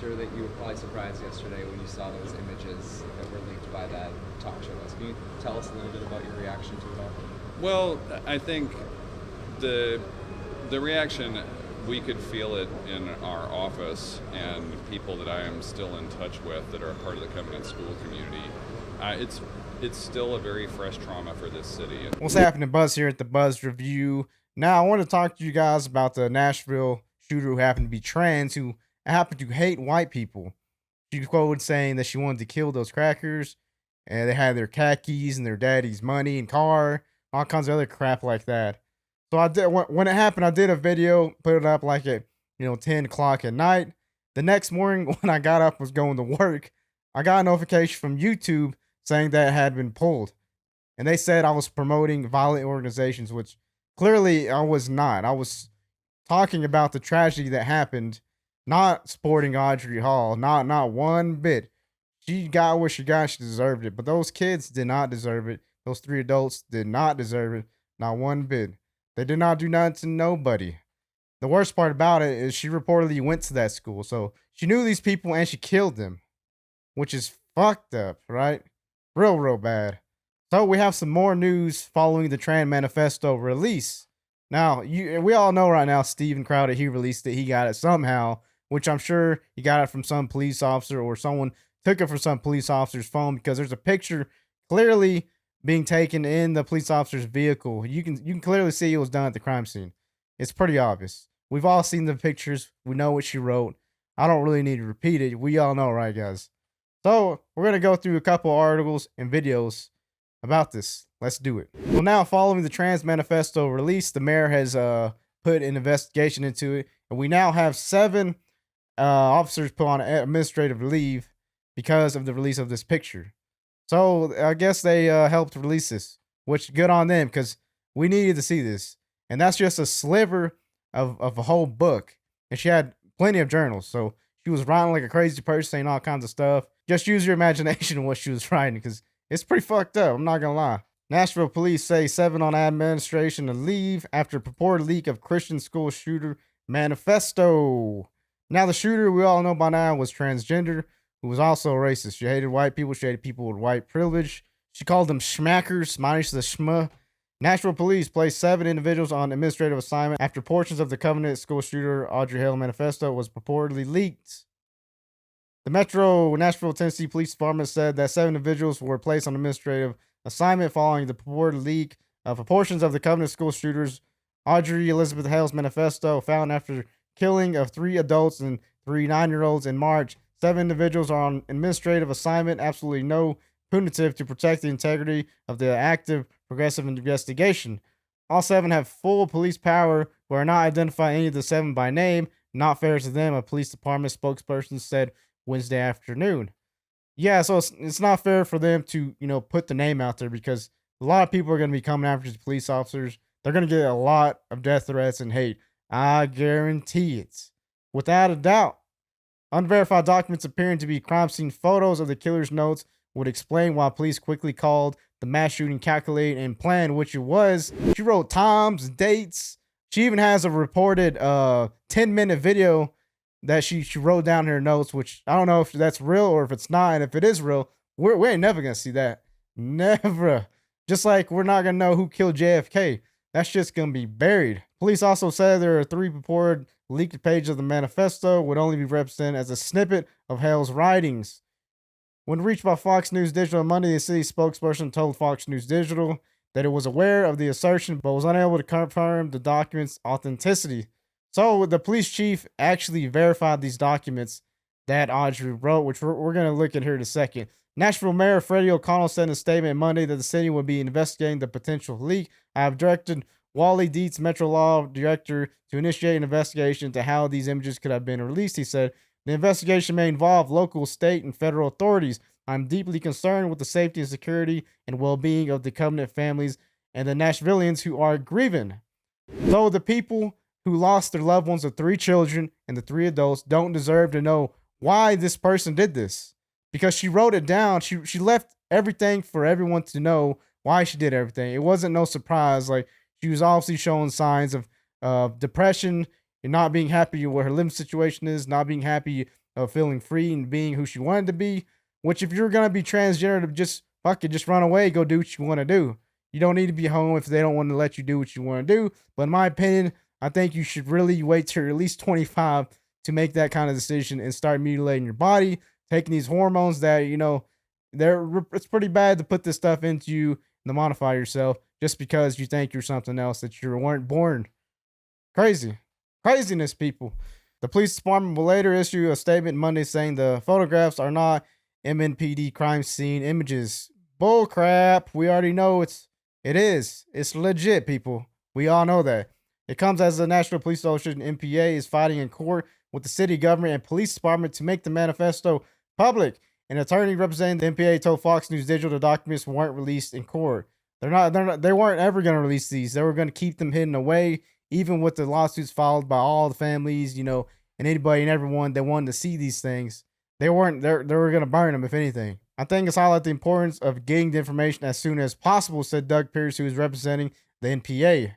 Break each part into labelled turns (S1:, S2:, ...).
S1: sure that you were probably surprised yesterday when you saw those images that were leaked by that talk show host. Can you tell us a little bit about your reaction to it all?
S2: Well, I think the reaction, we could feel it in our office and people that I am still in touch with that are a part of the Covenant School community. It's still a very fresh trauma for this city.
S3: What's happening, Buzz here at the Buzz Review. Now, I want to talk to you guys about the Nashville shooter who happened to be trans, who happened to hate white people. She quoted saying that she wanted to kill those crackers, and they had their khakis and their daddy's money and car, all kinds of other crap like that. So I did when it happened. I did a video, put it up like at 10 o'clock at night. The next morning, when I got up, was going to work, I got a notification from YouTube saying that it had been pulled. And they said I was promoting violent organizations, which clearly I was not. I was talking about the tragedy that happened, not supporting Audrey Hale, not one bit. She got what she got, she deserved it. But those kids did not deserve it. Those three adults did not deserve it, not one bit. They did not do nothing to nobody. The worst part about it is she reportedly went to that school. So she knew these people and she killed them, which is fucked up, right? Real bad. So we have some more news following the Trans Manifesto release. Now, we all know right now, Steven Crowder, he released it. He got it somehow, which I'm sure he got it from some police officer or someone took it from some police officer's phone, because there's a picture clearly being taken in the police officer's vehicle. You can clearly see it was done at the crime scene. It's pretty obvious. We've all seen the pictures. We know what she wrote. I don't really need to repeat it. We all know, right, guys? So we're going to go through a couple articles and videos about this. Let's do it. Well, now, following the Trans Manifesto release, the mayor has put an investigation into it, and we now have 7 officers put on administrative leave because of the release of this picture. So I guess they helped release this, which good on them, because we needed to see this. And that's just a sliver of a whole book. And she had plenty of journals, so she was writing like a crazy person, saying all kinds of stuff. Just use your imagination in what she was writing, because it's pretty fucked up. I'm not gonna lie. Nashville police say 7 on administration to leave after purported leak of Christian school shooter manifesto. Now, the shooter, we all know by now, was transgender, who was also racist. She hated white people. She hated people with white privilege. She called them schmackers, minus the schma. Nashville police placed 7 individuals on administrative assignment after portions of the Covenant school shooter Audrey Hale manifesto was purportedly leaked. The Metro Nashville, Tennessee Police Department said that 7 individuals were placed on administrative assignment following the purported leak of portions of the Covenant school shooters Audrey Elizabeth Hale's manifesto found after killing of 3 adults and 3 9-year-olds in March. 7 individuals are on administrative assignment, absolutely no punitive, to protect the integrity of the active progressive investigation. All 7 have full police power, but are not identifying any of the 7 by name. Not fair to them, a police department spokesperson said Wednesday afternoon. Yeah, so it's not fair for them to, put the name out there, because a lot of people are going to be coming after these police officers. They're going to get a lot of death threats and hate. I guarantee it. Without a doubt. Unverified documents appearing to be crime scene photos of the killer's notes would explain why police quickly called the mass shooting calculated and planned, which it was. She wrote times, dates. She even has a reported 10-minute video that she wrote down in her notes, which I don't know if that's real or if it's not. And if it is real, we ain't never going to see that. Never. Just like we're not going to know who killed JFK. That's just going to be buried. Police also said there are 3 purported leaked pages of the manifesto would only be represented as a snippet of Hale's writings. When reached by Fox News Digital on Monday, the city spokesperson told Fox News Digital that it was aware of the assertion but was unable to confirm the document's authenticity. So the police chief actually verified these documents that Audrey wrote, which we're going to look at here in a second. Nashville Mayor Freddie O'Connell said in a statement Monday that the city would be investigating the potential leak. I have directed Wally Dietz, Metro Law Director, to initiate an investigation into how these images could have been released. He said, the investigation may involve local, state, and federal authorities. I'm deeply concerned with the safety and security and well-being of the Covenant families and the Nashvillians who are grieving. So the people who lost their loved ones, the 3 children and the 3 adults, don't deserve to know why this person did this. Because she wrote it down. She left everything for everyone to know why she did everything. It wasn't no surprise. Like, she was obviously showing signs of depression and not being happy with what her living situation is, not being happy of feeling free and being who she wanted to be. Which, if you're gonna be transgender, just fuck it, just run away, go do what you want to do. You don't need to be home if they don't want to let you do what you want to do. But in my opinion, I think you should really wait till you're at least 25 to make that kind of decision and start mutilating your body, taking these hormones that, it's pretty bad to put this stuff into you and to modify yourself just because you think you're something else that you weren't born. Craziness, people. The police department will later issue a statement Monday saying the photographs are not MNPD crime scene images. Bull crap. We already know it is. It's legit, people. We all know that. It comes as the National Police Association (NPA) is fighting in court with the city government and police department to make the manifesto public. An attorney representing the NPA told Fox News Digital the documents weren't released in court. They weren't ever going to release these. They were going to keep them hidden away, even with the lawsuits filed by all the families, and anybody and everyone that wanted to see these things. They were going to burn them, if anything. I think it's highlight the importance of getting the information as soon as possible, said Doug Pierce, who is representing the NPA.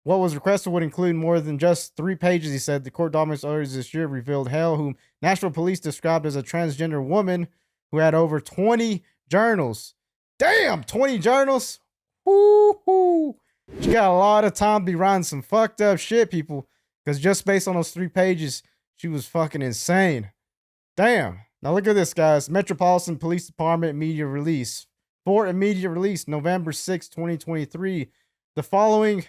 S3: What was requested would include more than just 3 pages, he said. The court documents earlier this year revealed Hale, whom Nashville police described as a transgender woman who had over 20 journals. Damn, 20 journals? Woo-hoo. She got a lot of time to be writing some fucked up shit, people, because just based on those 3 pages, she was fucking insane. Damn. Now look at this, guys. Metropolitan Police Department media release. For immediate release, November 6, 2023. The following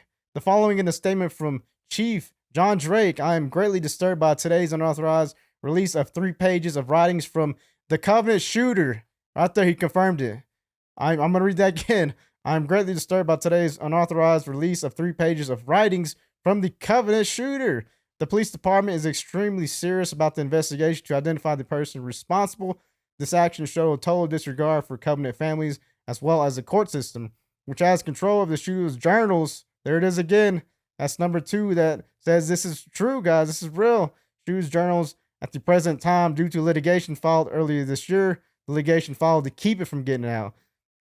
S3: in a statement from Chief John Drake: I am greatly disturbed by today's unauthorized release of 3 pages of writings from the Covenant shooter. Right there, he confirmed it. I'm going to read that again. I am greatly disturbed by today's unauthorized release of 3 pages of writings from the Covenant shooter. The police department is extremely serious about the investigation to identify the person responsible. This action showed total disregard for Covenant families as well as the court system, which has control of the shooter's journals. There it is again. That's number 2 that says this is true, guys. This is real. Shooter's journals at the present time, due to litigation filed earlier this year. The litigation filed to keep it from getting out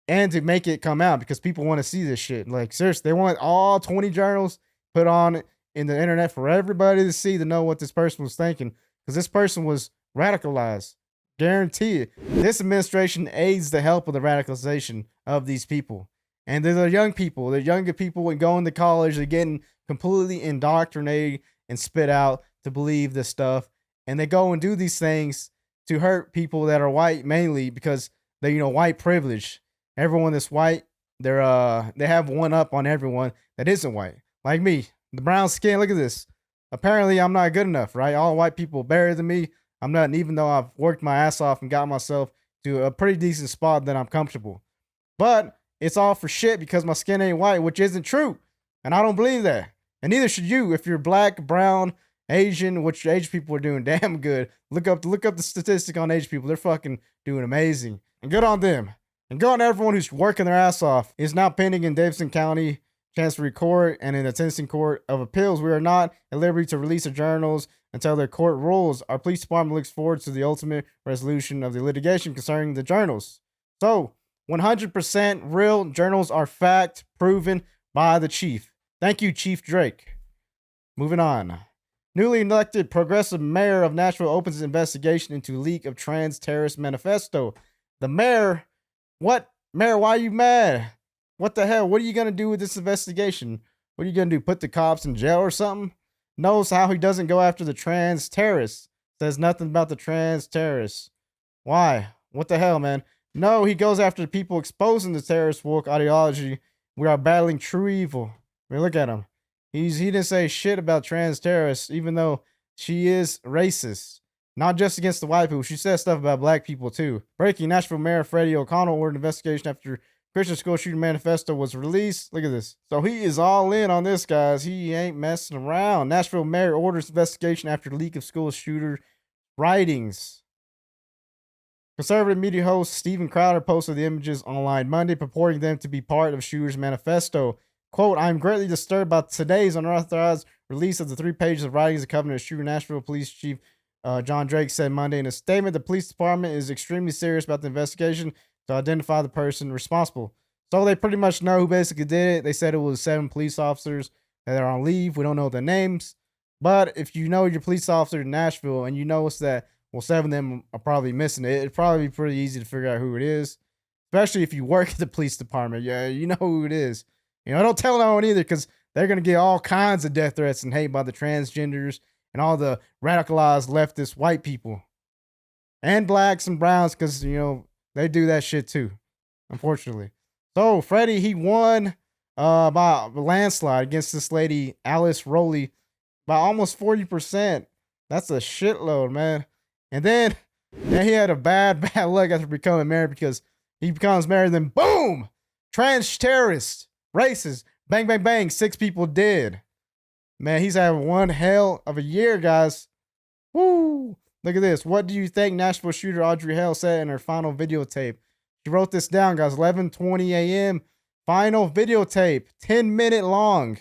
S3: and to make it come out because people want to see this shit. Like, seriously, they want all 20 journals put on in the internet for everybody to see, to know what this person was thinking, because this person was radicalized. Guarantee it. This administration aids the help of the radicalization of these people. And they're the young people. They're younger people and going to college. They're getting completely indoctrinated and spit out to believe this stuff. And they go and do these things to hurt people that are white, mainly because they, white privilege. Everyone that's white, they have one up on everyone that isn't white. Like me, the brown skin. Look at this. Apparently, I'm not good enough, right? All white people are better than me. I'm not, even though I've worked my ass off and got myself to a pretty decent spot that I'm comfortable. But it's all for shit because my skin ain't white, which isn't true. And I don't believe that. And neither should you. If you're black, brown, Asian, which Asian people are doing damn good. Look up the statistic on Asian people. They're fucking doing amazing. And good on them. And good on everyone who's working their ass off. It's now pending in Davidson County Chancery Court and in the Tennessee Court of Appeals. We are not at liberty to release the journals until the court rules. Our police department looks forward to the ultimate resolution of the litigation concerning the journals. So, 100% real journals are fact proven by the chief. Thank you, Chief Drake. Moving on. Newly elected progressive mayor of Nashville opens investigation into leak of trans terrorist manifesto. The mayor, what? Mayor, why are you mad? What the hell? What are you going to do with this investigation? What are you going to do? Put the cops in jail or something? Knows how he doesn't go after the trans terrorists. Says nothing about the trans terrorists. Why? What the hell, man? No, he goes after the people exposing the terrorist woke ideology. We are battling true evil. I mean, look at him. He didn't say shit about trans terrorists, even though she is racist. Not just against the white people. She says stuff about black people, too. Breaking: Nashville Mayor Freddie O'Connell ordered investigation after Christian school shooting manifesto was released. Look at this. So he is all in on this, guys. He ain't messing around. Nashville Mayor orders investigation after leak of school shooter writings. Conservative media host Steven Crowder posted the images online Monday, purporting them to be part of shooter's manifesto. Quote, I am greatly disturbed by today's unauthorized release of the 3 pages of writings of Covenant shooter. Nashville Police Chief John Drake said Monday in a statement. The police department is extremely serious about the investigation to identify the person responsible. So they pretty much know who basically did it. They said it was 7 police officers that are on leave. We don't know their names. But if you know your police officer in Nashville and you notice that well, 7 of them are probably missing it. It'd probably be pretty easy to figure out who it is, especially if you work at the police department. Yeah, you know who it is. Don't tell no one either, because they're going to get all kinds of death threats and hate by the transgenders and all the radicalized leftist white people and blacks and browns, because, they do that shit too, unfortunately. So Freddie, he won by a landslide against this lady, Alice Rowley, by almost 40%. That's a shitload, man. And then he had a bad luck after becoming mayor, because he becomes mayor, then boom, trans terrorist, racist, bang, bang, bang, 6 people dead. Man, he's having one hell of a year, guys. Woo! Look at this. What do you think Nashville shooter Audrey Hale said in her final videotape? She wrote this down, guys. 11:20 a.m. Final videotape, 10-minute long.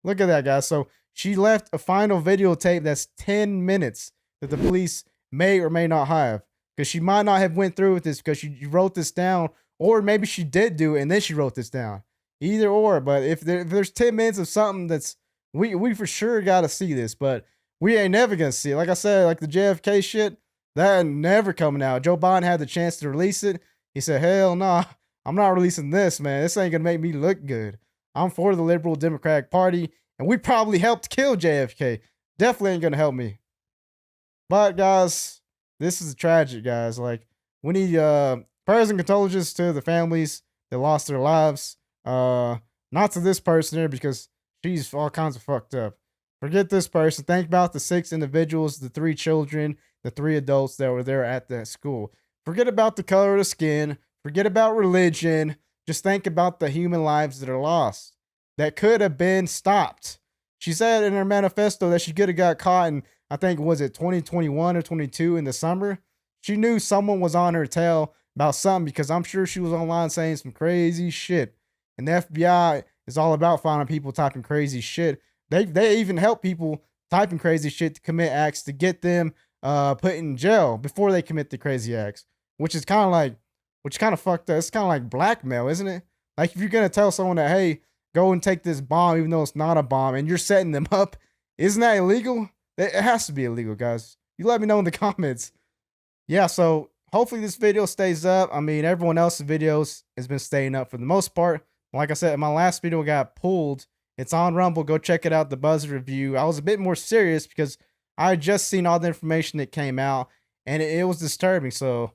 S3: Look at that, guys. So she left a final videotape that's 10 minutes that the police may or may not have, because she might not have went through with this because she wrote this down, or maybe she did do it and then she wrote this down. Either or, but if there's 10 minutes of something that's we for sure got to see this, but we ain't never gonna see it. Like I said, like the JFK shit, that ain't never coming out. Joe Biden had the chance to release it. He said, hell nah, I'm not releasing this, man. This ain't gonna make me look good. I'm for the liberal Democratic Party, and we probably helped kill JFK. Definitely ain't gonna help me. But guys, this is tragic, guys. Like, we need prayers and condolences to the families that lost their lives. Not to this person here, because she's all kinds of fucked up. Forget this person. Think about the 6 individuals, the 3 children, the 3 adults that were there at that school. Forget about the color of the skin. Forget about religion. Just think about the human lives that are lost, that could have been stopped. She said in her manifesto that she could have got caught in, I think, was it 2021 or 22 in the summer? She knew someone was on her tail about something, because I'm sure she was online saying some crazy shit. And the FBI is all about finding people typing crazy shit. They even help people typing crazy shit to commit acts to get them put in jail before they commit the crazy acts, which is kind of fucked up. It's kind of like blackmail, isn't it? Like, if you're going to tell someone that, hey, go and take this bomb, even though it's not a bomb, and you're setting them up, isn't that illegal? It has to be illegal, guys. You let me know in the comments. Yeah, so hopefully this video stays up. I mean, everyone else's videos has been staying up for the most part. Like I said, my last video got pulled. It's on Rumble. Go check it out, the Buzz review. I was a bit more serious because I had just seen all the information that came out, and it was disturbing. So,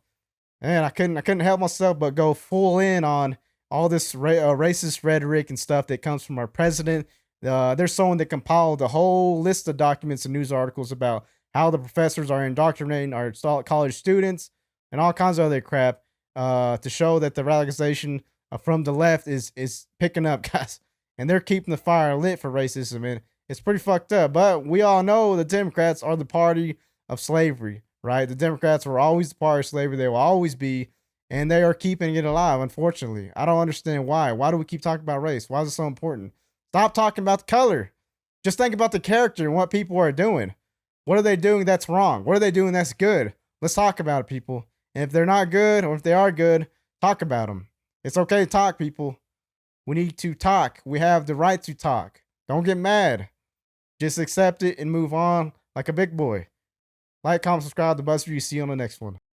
S3: man, I couldn't help myself but go full in on all this racist rhetoric and stuff that comes from our president. There's someone that compiled a whole list of documents and news articles about how the professors are indoctrinating our college students and all kinds of other crap to show that the radicalization from the left is picking up, guys. And they're keeping the fire lit for racism, and it's pretty fucked up. But we all know the Democrats are the party of slavery, right? The Democrats were always the party of slavery. They will always be, and they are keeping it alive, unfortunately. I don't understand why. Why do we keep talking about race? Why is it so important? Stop talking about the color. Just think about the character and what people are doing. What are they doing that's wrong? What are they doing that's good? Let's talk about it, people. And if they're not good, or if they are good, talk about them. It's okay to talk, people. We need to talk. We have the right to talk. Don't get mad. Just accept it and move on like a big boy. Like, comment, subscribe to BuzzFeed. See you on the next one.